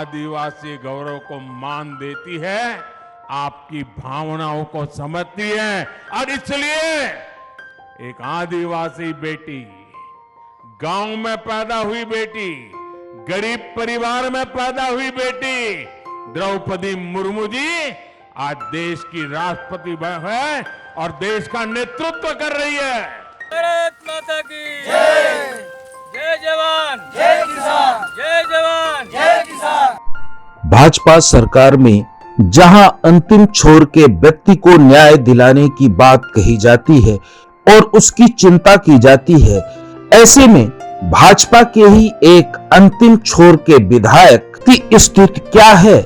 आदिवासी गौरव को मान देती है, आपकी भावनाओं को समझती है। और इसलिए एक आदिवासी बेटी, गांव में पैदा हुई बेटी, गरीब परिवार में पैदा हुई बेटी द्रौपदी मुर्मू जी आज देश की राष्ट्रपति है और देश का नेतृत्व कर रही है। भारत माता की जय। जय जवान जय किसान, जय जवान जय किसान। भाजपा सरकार में जहां अंतिम छोर के व्यक्ति को न्याय दिलाने की बात कही जाती है और उसकी चिंता की जाती है, ऐसे में भाजपा के ही एक अंतिम छोर के विधायक की स्थिति क्या है,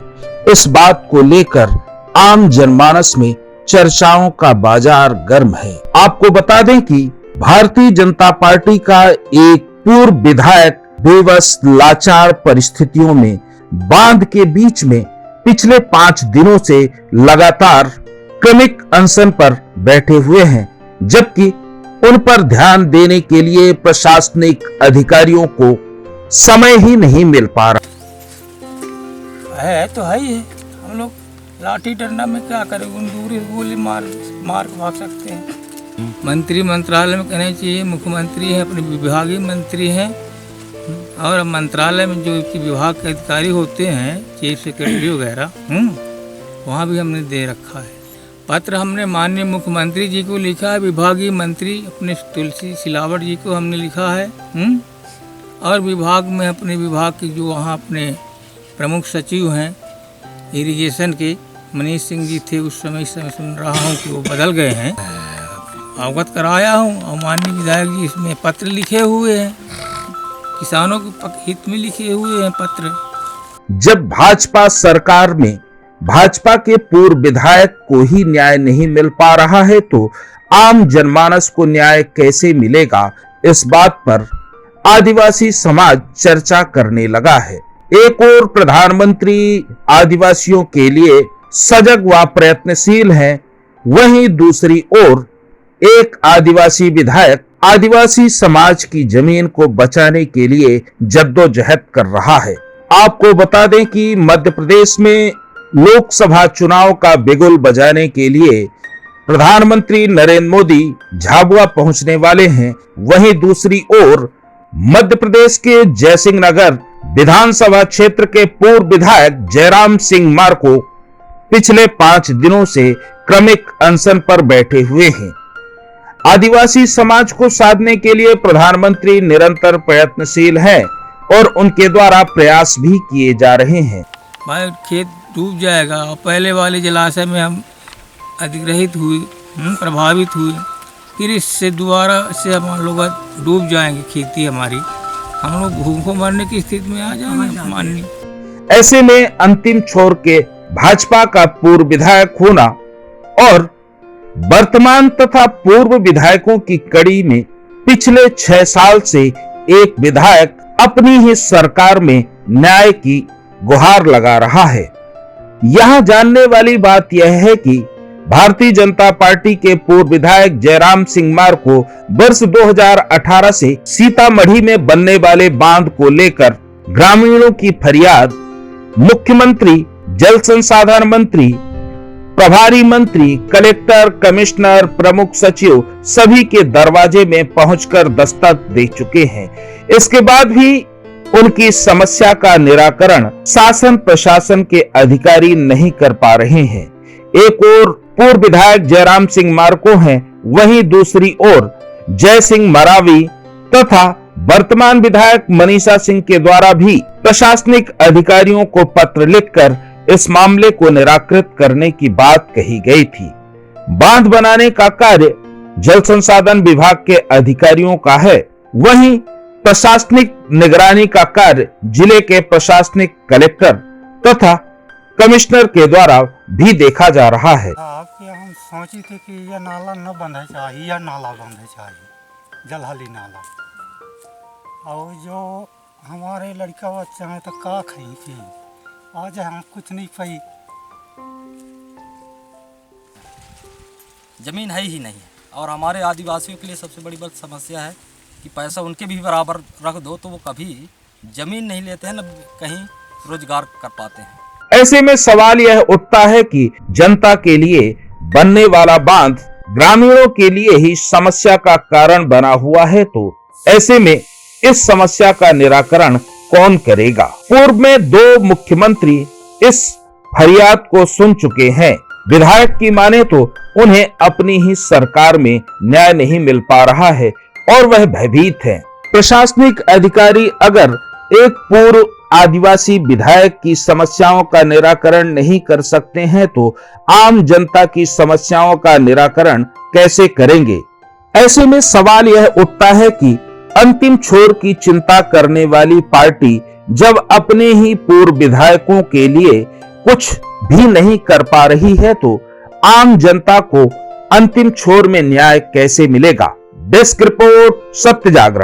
इस बात को लेकर आम जनमानस में चर्चाओं का बाजार गर्म है। आपको बता दें कि भारतीय जनता पार्टी का एक पूर्व विधायक बेबस लाचार परिस्थितियों में बांध के बीच में पिछले 5 दिनों से लगातार क्रमिक अनशन पर बैठे हुए हैं, जबकि उन पर ध्यान देने के लिए प्रशासनिक अधिकारियों को समय ही नहीं मिल पा रहा है। तो है ही है, हम लोग लाठी डंडा में क्या करें, दूर गोली मार के भाग सकते हैं। मंत्री मंत्रालय में कहना चाहिए, मुख्यमंत्री है, अपने विभागीय मंत्री हैं, और मंत्रालय में जो विभाग के अधिकारी होते हैं, चीफ सेक्रेटरी वगैरह, वहाँ भी हमने दे रखा है। पत्र हमने माननीय मुख्यमंत्री जी को लिखा है, विभागीय मंत्री अपने तुलसी सिलावट जी को हमने लिखा है, और विभाग में अपने विभाग के जो वहाँ अपने प्रमुख सचिव हैं इरिगेशन के मनीष सिंह जी थे उस समय, सुन रहा हूँ कि वो बदल गए हैं, अवगत कराया हूँ। और माननीय विधायक जी इसमें पत्र लिखे हुए हैं, किसानों के हित में लिखे हुए हैं पत्र। जब भाजपा सरकार में भाजपा के पूर्व विधायक को ही न्याय नहीं मिल पा रहा है, तो आम जनमानस को न्याय कैसे मिलेगा, इस बात पर आदिवासी समाज चर्चा करने लगा है। एक और प्रधानमंत्री आदिवासियों के लिए सजग व प्रयत्नशील हैं, वहीं दूसरी ओर एक आदिवासी विधायक आदिवासी समाज की जमीन को बचाने के लिए जद्दोजहद कर रहा है। आपको बता दें कि मध्य प्रदेश में लोकसभा चुनाव का बिगुल बजाने के लिए प्रधानमंत्री नरेंद्र मोदी झाबुआ पहुंचने वाले हैं। वहीं दूसरी ओर मध्य प्रदेश के जयसिंह नगर विधानसभा क्षेत्र के पूर्व विधायक जयराम सिंह मार्को पिछले 5 दिनों से क्रमिक अनशन पर बैठे हुए हैं। आदिवासी समाज को साधने के लिए प्रधानमंत्री निरंतर प्रयत्नशील हैं और उनके द्वारा प्रयास भी किए जा रहे हैं। भाई खेत डूब जाएगा, और पहले वाले जलाशय में हम अधिग्रहित हुए, प्रभावित हुए, फिर इससे दोबारा से हम लोग डूब जाएंगे, खेती हमारी, हम लोग भूखों मरने की स्थिति में आ जाएंगे माननीय। ऐसे में अंतिम छोर के भाजपा का पूर्व विधायक होना और वर्तमान तथा पूर्व विधायकों की कड़ी में पिछले 6 साल से एक विधायक अपनी ही सरकार में न्याय की गुहार लगा रहा है। यहां जानने वाली बात यह है कि भारतीय जनता पार्टी के पूर्व विधायक जयराम सिंह मार्को वर्ष 2018 से सीतामढ़ी में बनने वाले बांध को लेकर ग्रामीणों की फरियाद मुख्यमंत्री, जल संसाधन मंत्री, प्रभारी मंत्री, कलेक्टर, कमिश्नर, प्रमुख सचिव सभी के दरवाजे में पहुंचकर दस्तक दे चुके हैं। इसके बाद भी उनकी समस्या का निराकरण शासन प्रशासन के अधिकारी नहीं कर पा रहे हैं। एक और पूर्व विधायक जयराम सिंह मार्को हैं, वहीं दूसरी ओर जय सिंह मरावी तथा वर्तमान विधायक मनीषा सिंह के द्वारा भी प्रशासनिक अधिकारियों को पत्र लिखकर इस मामले को निराकृत करने की बात कही गई थी। बांध बनाने का कार्य जल संसाधन विभाग के अधिकारियों का है, वहीं प्रशासनिक निगरानी का कार्य जिले के प्रशासनिक कलेक्टर तथा कमिश्नर के द्वारा भी देखा जा रहा है। हम सोची थे कि यह नाला न बंधे चाहिए, यह नाला बंधे चाहिए, जलहली नाला, और जो हमारे लड़का बच्चे हैं तो का खाई थी, आज हम कुछ नहीं पाई। जमीन है ही नहीं है, और हमारे आदिवासियों के लिए सबसे बड़ी बात समस्या है कि पैसा उनके भी बराबर रख दो तो वो कभी ज़मीन नहीं लेते हैं, न कहीं रोजगार कर पाते हैं। ऐसे में सवाल यह उठता है कि जनता के लिए बनने वाला बांध ग्रामीणों के लिए ही समस्या का कारण बना हुआ है, तो ऐसे में इस समस्या का निराकरण कौन करेगा? पूर्व में 2 मुख्यमंत्री इस फरियाद को सुन चुके हैं। विधायक की माने तो उन्हें अपनी ही सरकार में न्याय नहीं मिल पा रहा है और वह भयभीत हैं। प्रशासनिक अधिकारी अगर एक पूर्व आदिवासी विधायक की समस्याओं का निराकरण नहीं कर सकते हैं, तो आम जनता की समस्याओं का निराकरण कैसे करेंगे? ऐसे में सवाल यह उठता है कि अंतिम छोर की चिंता करने वाली पार्टी जब अपने ही पूर्व विधायकों के लिए कुछ भी नहीं कर पा रही है, तो आम जनता को अंतिम छोर में न्याय कैसे मिलेगा? डेस्क रिपोर्ट, सत्य जागरण।